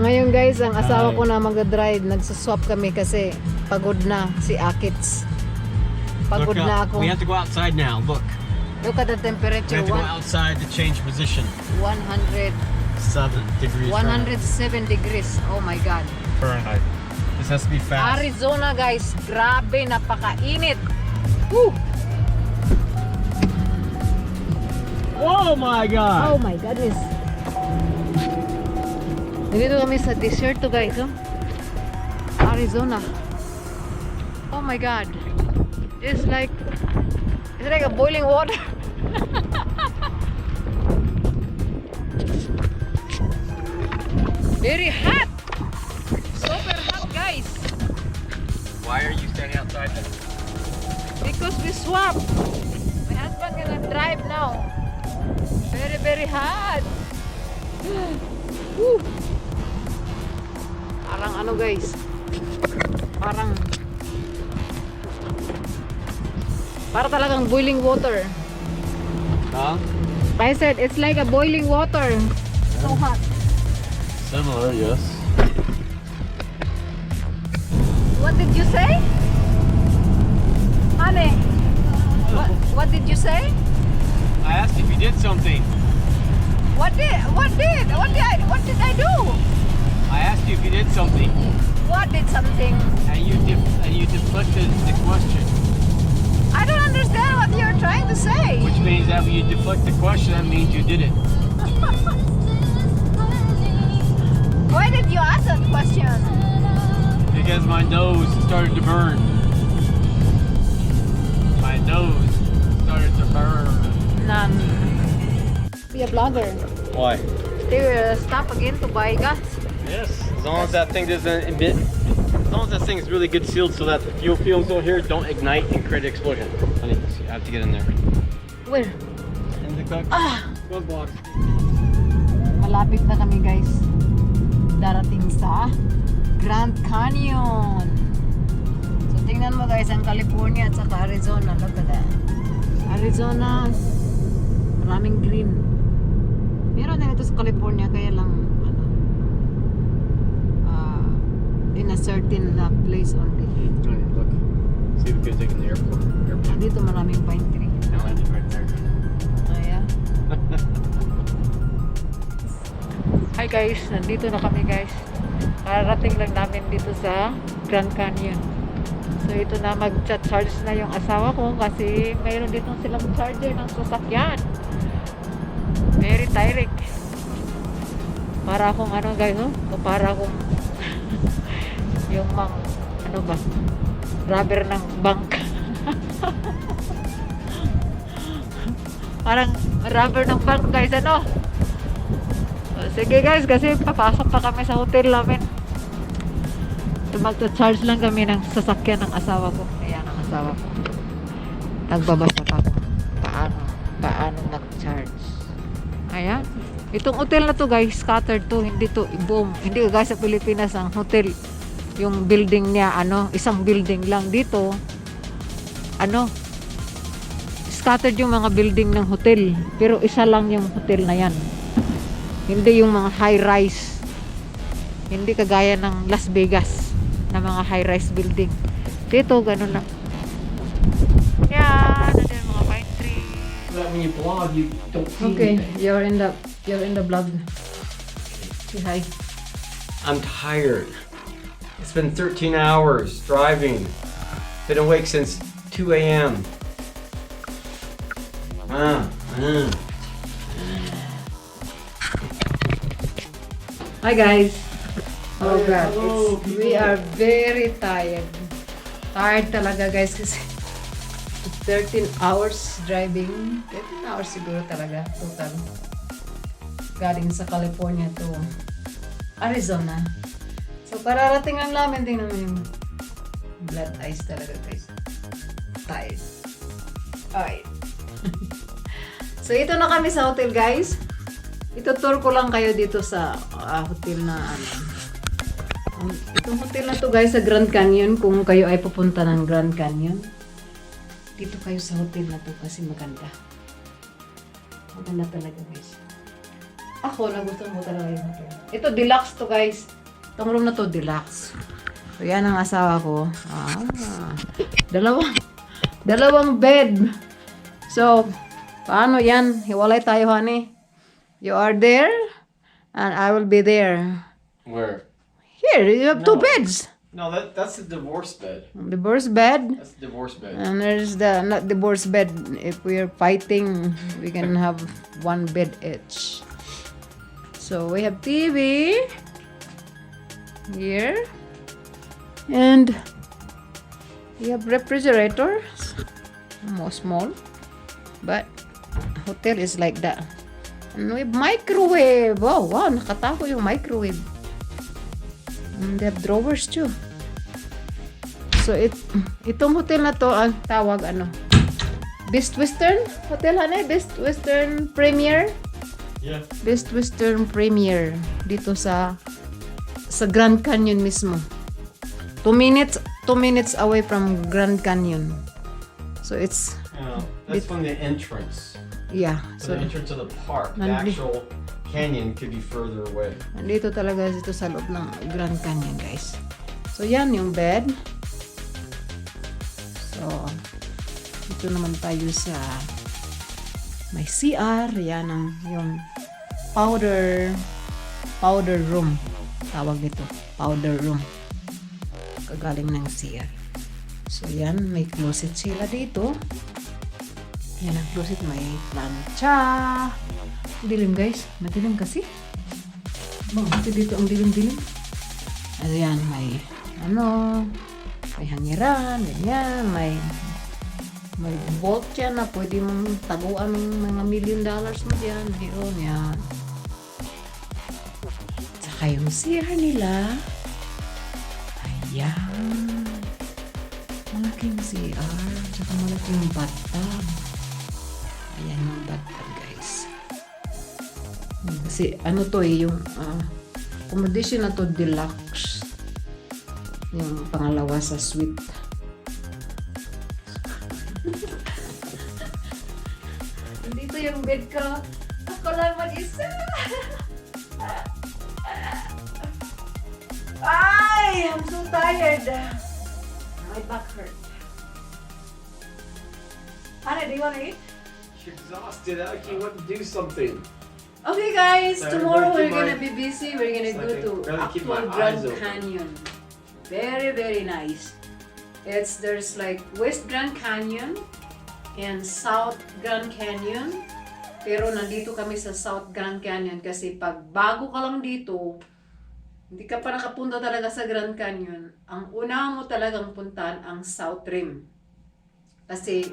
ngayon guys, ang asawa ko na mag-drive, nagsuswap kami kasi pagod na si Akits. Pagod Look na up. ako. We have to go outside now. Look. Look at the We temperature. have to go outside to change position. 107 7 degrees degrees. Oh my God. Fahrenheit. This has to be fast. Arizona guys, grabe, napakainit. Woo! Oh my God! Oh my goodness. Nandito kami sa desert to guys, oh. Arizona. Oh my God. It's like a boiling water. Very hot. Super hot guys. Why are you standing outside then? Because we swap. My husband gonna drive now. Very, very hot. Woo. Parang ano guys. Para talagang boiling water. Huh? I said it's like a boiling water. So hot. Similar, yes. What did you say? Honey. What did you say? I asked if you did something. What did I do? I asked you if you did something, What did something? and you deflected the question, I don't understand what you're trying to say. which means that when you deflect the question, that means you did it. Why did you ask that question? Because my nose started to burn. My nose started to burn. None. Be a blogger. Why? They will stop again to buy gas. Yes, as long as that thing doesn't emit, as long as that thing is really good sealed so that the fuel fumes over here don't ignite and create an explosion. Honey, I have to get in there. Where? In the cook. Glove box. Malapit na kami guys. Darating sa Grand Canyon. So tingnan mo guys ang California at saka Arizona. Look at that. Arizona, maraming green. Meron din ito sa California kaya lang in a certain place only. Honey, look. See if we can take in the airport. Dito maraming pine tree. I landed right there. Ayan. Hi guys, nandito na kami guys. Kararating lang namin dito sa Grand Canyon. So ito na, mag-charge na yung asawa ko kasi mayroon dito silang charger ng sasakyan. Very tiring. Para akong ano guys, no? O para akong yung ano ba? Rubber ng bank. Parang rubber ng bank guys, ano? Sige guys, kasi papasok pa kami sa hotel namin. Magta-charge lang kami ng sasakyan ng asawa ko. Ayan ang asawa ko. Nagbabasa pa ako. Paano mag-charge. Ayan. Itong hotel na to guys, scattered to. Hindi to boom. Hindi guys sa Pilipinas ang hotel. Yung building niya, isang building lang dito. Scattered yung mga building ng hotel. Pero isa lang yung hotel na yan. Hindi yung mga high-rise. Hindi kagaya ng Las Vegas na mga high-rise building. Dito, ganun lang. Yan, nandiyan mga pine tree. When you vlog, you don't see Okay, anything. you're in the vlog. Say hi. I'm tired. It's been 13 hours driving. Been awake since 2 a.m. Hi guys. Oh God, hello, we are very tired. Tired talaga guys kasi 13 hours driving. 13 hours siguro talaga total. Galing sa California to Arizona. So pararating lang namin, tingnan mo yung blood ice talaga guys. Tired. Alright. So ito na kami sa hotel guys. Itutour ko lang kayo dito sa hotel na itong hotel na to guys sa Grand Canyon. Kung kayo ay pupunta ng Grand Canyon, dito kayo sa hotel na to kasi maganda. Maganda talaga guys. Ako, nagustuhan ko talaga yung hotel. Ito, deluxe to guys. Itong room na to, deluxe. So, yan ang asawa ko. Dalawang bed. So, paano yan? Hiwalay tayo, honey. You are there, and I will be there. Where? Here, you have two beds. No, that's the divorce bed. Divorce bed. That's the divorce bed. And there's the not divorce bed. If we are fighting, we can have one bed each. So we have TV here, and we have refrigerator, more small, but hotel is like that. And we have microwave. Oh wow, nakatago yung microwave. And they have drawers too. So itong hotel na to ang tawag ano? Best Western Hotel, hanay? Best Western Premier? Yeah. Best Western Premier dito sa Grand Canyon mismo. 2 minutes away from Grand Canyon. So it's That's from the entrance. yeah. So So the entrance of the park. The actual canyon could be further away. nandito talaga dito sa loob ng Grand Canyon, guys. So yan yung bed. So dito naman tayo sa may CR. Yan ang yung powder room. Tawag nito, powder room. Kagaling ng CR. So yan, may closet sila dito. Yan ang closet, may plancha. Dilim guys, madilim kasi. Bakit dito ang dilim-dilim? Ayan, may may hangiran, ganyan, may vault yan na pwede mong taguan ng mga $1 million mo dyan. Mayroon yan. Saka yung CR nila. Ayan. Malaking CR. Saka malaking bathtub. Ayan yung bathtub, guys. Kasi ano to eh, yung accommodation na to deluxe. Yung pangalawa sa suite. Dito yung bed ko. Ako lang mag-isa. Ay! I'm so tired. My back hurt. Honey, do you want to eat? You're exhausted. You want to do something. Okay guys, Sorry, tomorrow really we're keep gonna be busy. We're gonna So I go can to really keep my actual Grand eyes open. Canyon. Very, very nice. There's like West Grand Canyon and South Grand Canyon. Pero nandito kami sa South Grand Canyon kasi pag bago ka lang dito, hindi ka pa nakapunta talaga sa Grand Canyon, ang una mo talagang puntahan ang South Rim. Kasi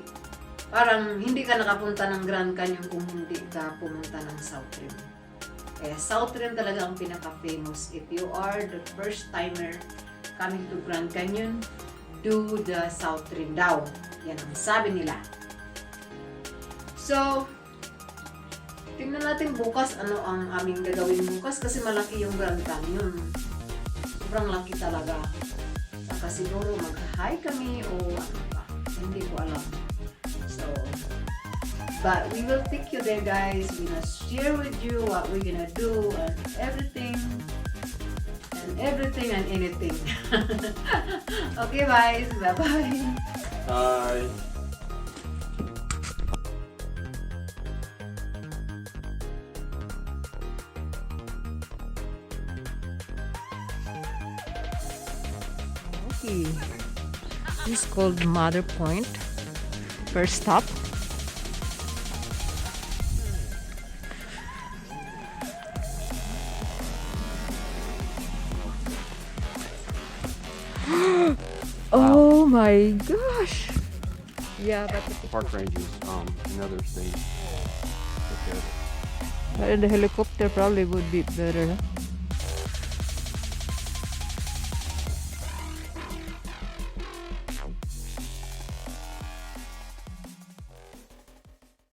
parang hindi ka nakapunta ng Grand Canyon kung hindi ka pumunta ng South Rim. Kaya South Rim talaga ang pinaka-famous. If you are the first timer coming to Grand Canyon, do the South Rim daw. Yan ang sabi nila. So, tingnan natin bukas ano ang aming gagawin bukas kasi malaki yung Grand Canyon. Sobrang laki talaga. Saka siguro mag-hike kami o ano pa. Hindi ko alam. So, but we will take you there guys. We're gonna share with you what we're gonna do and everything and anything. Okay guys, bye-bye. Bye. Okay. This is called Mother Point. First stop. Oh my gosh. Yeah, but Park rangers, another state. the helicopter probably would be better.